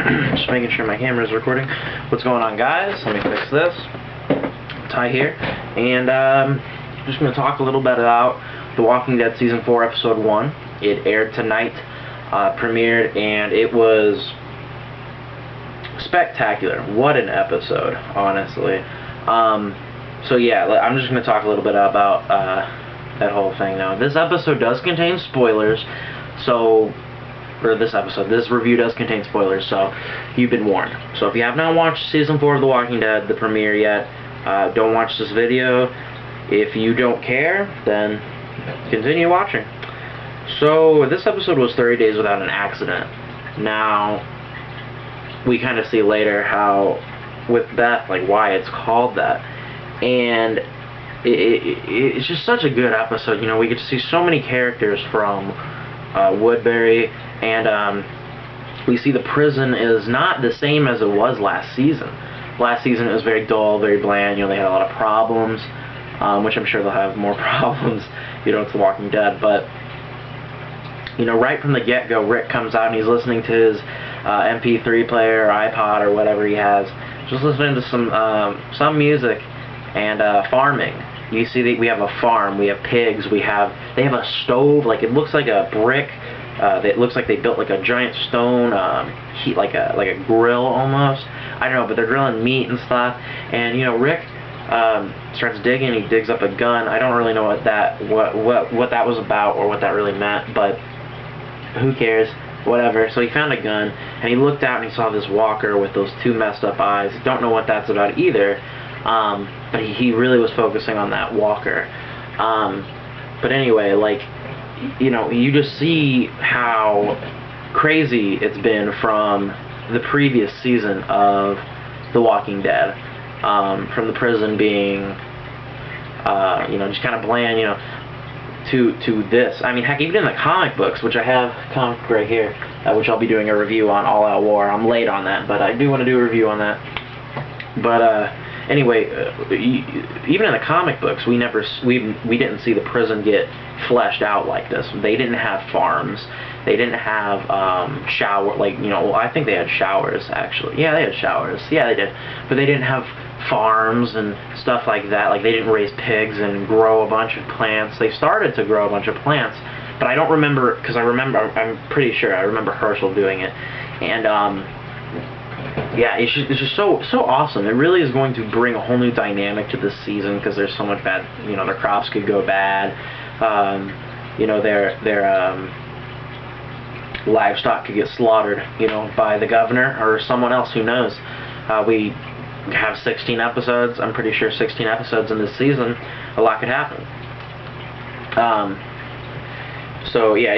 Just making sure my camera is recording. What's going on, guys? Let me fix this. Ty here, and just going to talk a little bit about The Walking Dead Season 4, Episode 1. It aired tonight, premiered, and it was spectacular. What an episode, honestly. So yeah, I'm just going to talk a little bit about that whole thing now. This episode does contain spoilers, so... this review does contain spoilers, so you've been warned. So if you have not watched Season 4 of The Walking Dead, the premiere yet, don't watch this video. If you don't care, then continue watching. So this episode was 30 Days Without an Accident. Now, we kind of see later how, with Beth, like why it's called that. And it's just such a good episode. You know, we get to see so many characters from Woodbury, and we see the prison is not the same as it was last season. Last season it was very dull, very bland. You know, they had a lot of problems, which I'm sure they'll have more problems. You know, it's The Walking Dead, but you know, right from the get-go, Rick comes out and he's listening to his MP3 player or iPod or whatever he has, just listening to some music and farming. You see that we have a farm, we have pigs, they have a stove, like it looks like a brick. It looks like they built like a giant stone heat, like a grill almost. I don't know, but they're grilling meat and stuff. And you know, Rick starts digging. He digs up a gun. I don't really know what that was about or what that really meant, but who cares? Whatever. So he found a gun and he looked out and he saw this walker with those two messed up eyes. Don't know what that's about either. But he really was focusing on that walker. But anyway, like, you know, you just see how crazy it's been from the previous season of The Walking Dead. From the prison being, you know, just kind of bland, you know, to this. I mean, heck, even in the comic books, which I have a comic right here, which I'll be doing a review on, All Out War. I'm late on that, but I do want to do a review on that. But, anyway, even in the comic books, we didn't see the prison get fleshed out like this. They didn't have farms. They didn't have like, you know, well, I think they had showers, actually. Yeah, they had showers. Yeah, they did. But they didn't have farms and stuff like that. Like, they didn't raise pigs and grow a bunch of plants. They started to grow a bunch of plants, but I don't remember, because I'm pretty sure I remember Herschel doing it. And, yeah, it's just so awesome. It really is going to bring a whole new dynamic to this season, because there's so much bad, you know, their crops could go bad, you know, their livestock could get slaughtered, you know, by the governor or someone else, who knows. We have 16 episodes, I'm pretty sure 16 episodes in this season. A lot could happen. So yeah,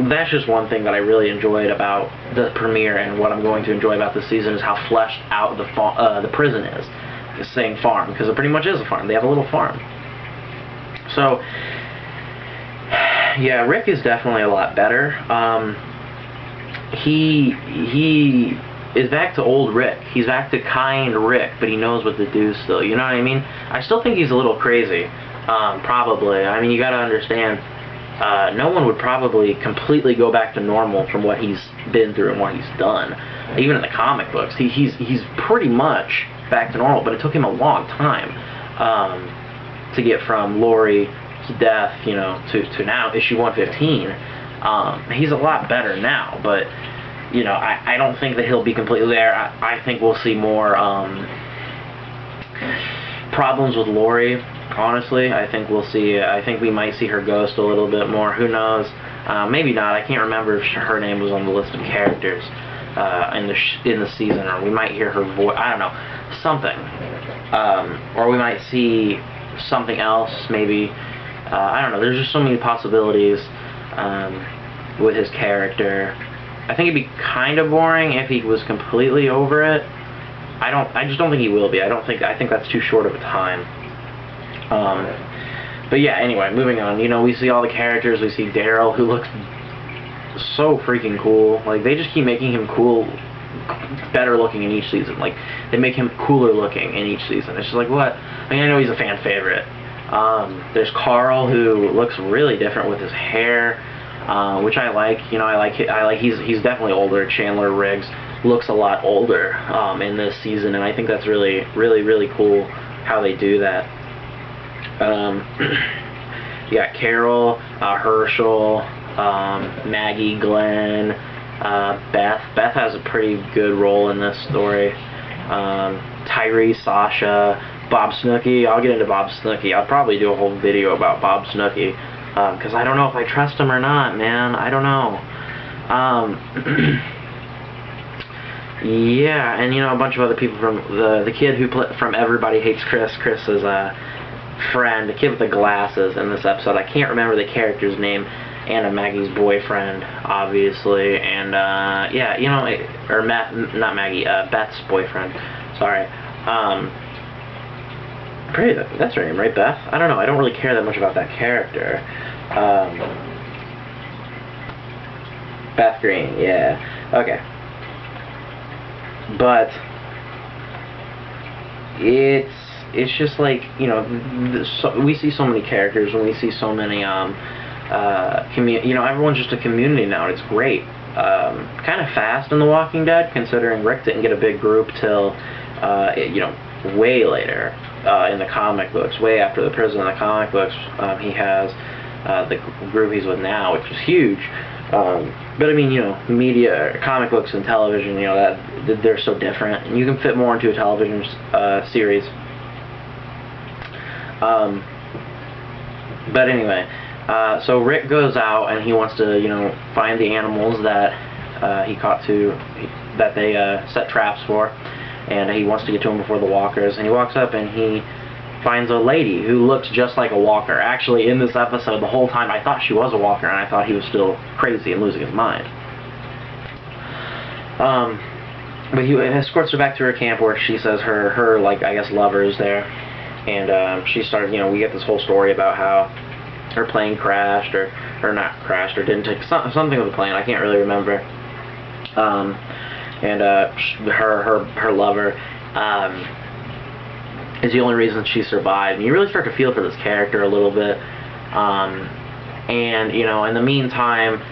that's just one thing that I really enjoyed about the premiere, and what I'm going to enjoy about this season is how fleshed out the prison is. It's saying farm, because it pretty much is a farm. They have a little farm. So yeah, Rick is definitely a lot better. He is back to old Rick. He's back to kind Rick, but he knows what to do still. You know what I mean? I still think he's a little crazy. Probably. I mean, you got to understand. No one would probably completely go back to normal from what he's been through and what he's done. Even in the comic books, he's pretty much back to normal, but it took him a long time to get from Lori to death, you know, to now, issue 115. He's a lot better now, but, you know, I don't think that he'll be completely there. I think we'll see more problems with Lori. Honestly, I think we might see her ghost a little bit more. Who knows? Maybe not. I can't remember if her name was on the list of characters in the season, or we might hear her voice. I don't know, something, or we might see something else. Maybe I don't know. There's just so many possibilities with his character. I think it'd be kind of boring if he was completely over it. I just don't think he will be. I think that's too short of a time. But yeah, anyway, moving on. You know, we see all the characters. We see Daryl, who looks so freaking cool. Like, they just keep making him cool, better looking in each season. Like, they make him cooler looking in each season. It's just like, what? I mean, I know he's a fan favorite. There's Carl, who looks really different with his hair, which I like. You know, I like he's definitely older. Chandler Riggs. looks a lot older in this season, and I think that's really, really, really cool how they do that. You got Carol, Herschel, Maggie, Glenn, Beth. Beth has a pretty good role in this story. Tyrese, Sasha, Bob Snooki. I'll get into Bob Snooki. I'll probably do a whole video about Bob Snooki, because I don't know if I trust him or not, man. I don't know. Yeah, and a bunch of other people from the kid who from Everybody Hates Chris. Chris's friend, the kid with the glasses in this episode. I can't remember the character's name. Anna Maggie's boyfriend, obviously, and yeah, or not Maggie, Beth's boyfriend. Sorry. That's her name, right, Beth? I don't know. I don't really care that much about that character. Beth Green, yeah. Okay. But it's just like, we see so many characters and we see so many everyone's just a community now. It's great. Kind of fast in The Walking Dead, considering Rick didn't get a big group till way later in the comic books, way after the prison. In the comic books, he has the group he's with now, which is huge. But I mean, media, comic books and television, that they're so different, and you can fit more into a television series. But anyway, so Rick goes out and he wants to, find the animals that he caught that they set traps for, and he wants to get to them before the walkers. And he walks up and he finds a lady who looks just like a walker. Actually, in this episode, the whole time I thought she was a walker, and I thought he was still crazy and losing his mind. But he escorts her back to her camp where she says her like, I guess, lover is there. And she started, we get this whole story about how her plane crashed, or not crashed, or didn't take something with the plane. I can't really remember. And her lover is the only reason she survived. And you really start to feel for this character a little bit. And in the meantime,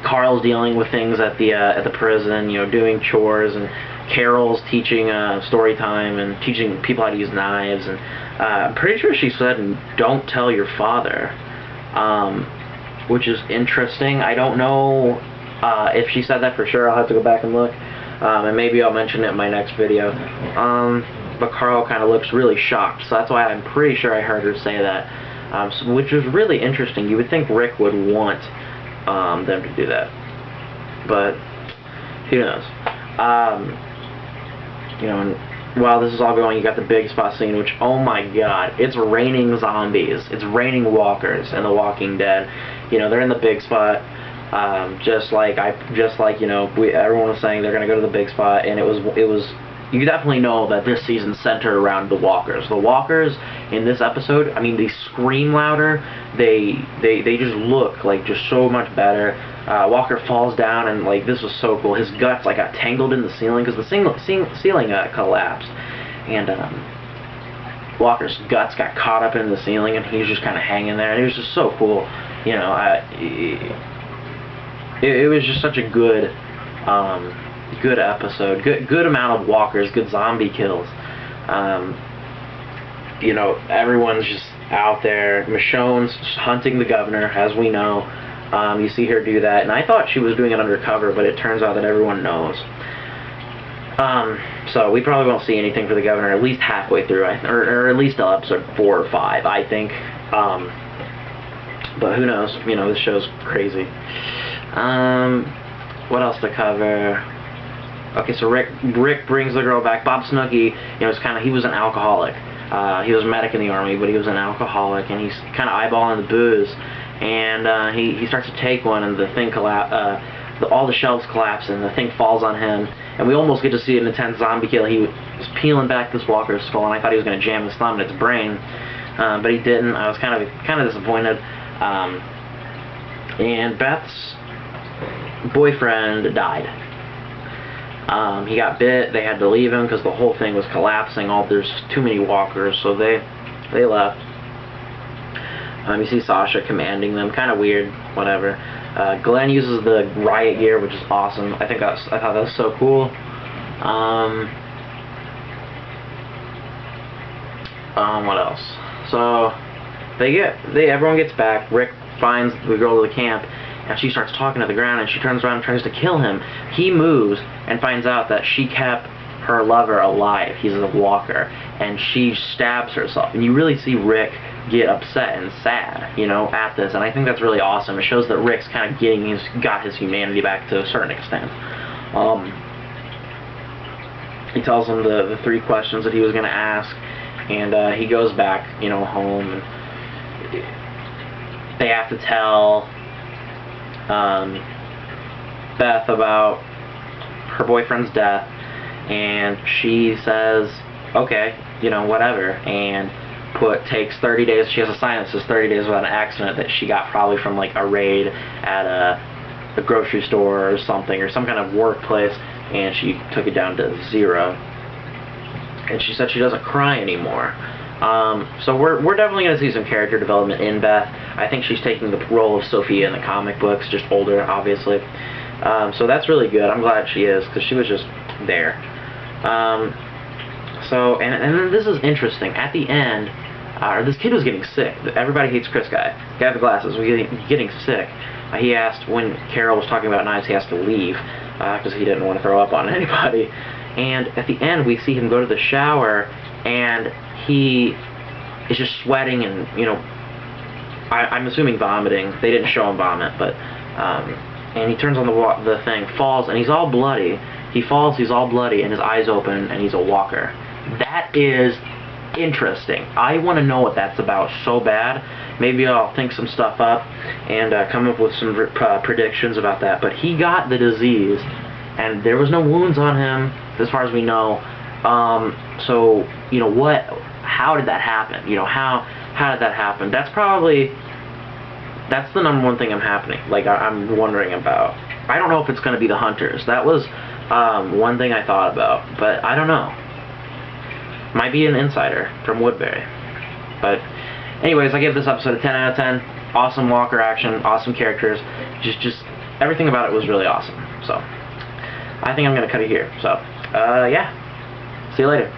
Carl's dealing with things at the prison, doing chores, and Carol's teaching story time and teaching people how to use knives. And I'm pretty sure she said, "Don't tell your father," which is interesting. I don't know if she said that for sure. I'll have to go back and look, and maybe I'll mention it in my next video. But Carl kind of looks really shocked, so that's why I'm pretty sure I heard her say that, which is really interesting. You would think Rick would want them to do that, but who knows? And while this is all going, you got the big spot scene, which, oh my god, it's raining zombies, it's raining walkers in The Walking Dead. They're in the big spot, just like everyone was saying they're gonna go to the big spot, and it was. You definitely know that this season's centered around the walkers. The walkers in this episode, I mean, they scream louder. They just look like just so much better. Walker falls down, and like, this was so cool. His guts like got tangled in the ceiling because the ceiling collapsed, and Walker's guts got caught up in the ceiling, and he's just kind of hanging there. And it was just so cool. It was just such a good episode. Good amount of walkers, good zombie kills. Everyone's just out there. Michonne's hunting the governor, as we know. You see her do that, and I thought she was doing it undercover, but it turns out that everyone knows. So we probably won't see anything for the governor at least halfway through, or at least till episode 4 or 5, I think. But who knows? This show's crazy. What else to cover? Okay, so Rick brings the girl back. Bob Snooki, he was an alcoholic. He was a medic in the army, but he was an alcoholic, and he's kind of eyeballing the booze. And he starts to take one, and the thing all the shelves collapse, and the thing falls on him. And we almost get to see an intense zombie kill. He was peeling back this walker's skull, and I thought he was going to jam his thumb in its brain, but he didn't. I was kind of disappointed. And Beth's boyfriend died. He got bit. They had to leave him because the whole thing was collapsing. There's too many walkers, so they left. You see Sasha commanding them, kind of weird, whatever. Glenn uses the riot gear, which is awesome. I thought that was so cool. What else? So everyone gets back. Rick finds the girl to the camp, and she starts talking to the ground, and she turns around and tries to kill him. He moves and finds out that she kept her lover alive. He's a walker, and she stabs herself. And you really see Rick get upset and sad, at this, and I think that's really awesome. It shows that Rick's kind of got his humanity back to a certain extent. He tells him the 3 questions that he was going to ask, and he goes back, home, and they have to tell Beth about her boyfriend's death, and she says, okay, whatever, and takes 30 days. She has a sign that says 30 days without an accident that she got probably from like a raid at a grocery store or something, or some kind of workplace, and she took it down to 0. And she said she doesn't cry anymore. So we're definitely going to see some character development in Beth. I think she's taking the role of Sophia in the comic books, just older, obviously. So that's really good. I'm glad she is, because she was just there. And then this is interesting. At the end, this kid was getting sick. Everybody hates Chris guy. The guy with the glasses was getting sick. He asked, when Carol was talking about knives, he has to leave because he didn't want to throw up on anybody. And at the end, we see him go to the shower, and he is just sweating and, I'm assuming vomiting. They didn't show him vomit, but and he turns on the thing, falls, and he's all bloody. He falls, he's all bloody, and his eyes open, and he's a walker. That is interesting. I want to know what that's about so bad. Maybe I'll think some stuff up and come up with some predictions about that. But he got the disease, and there was no wounds on him, as far as we know. So, how did that happen? How did that happen? That's the number one thing I'm wondering about. I don't know if it's going to be the Hunters. That was one thing I thought about, but I don't know. Might be an insider from Woodbury. But anyways, I give this episode a 10 out of 10. Awesome Walker action, awesome characters. Just everything about it was really awesome. So I think I'm going to cut it here. So, yeah. See you later.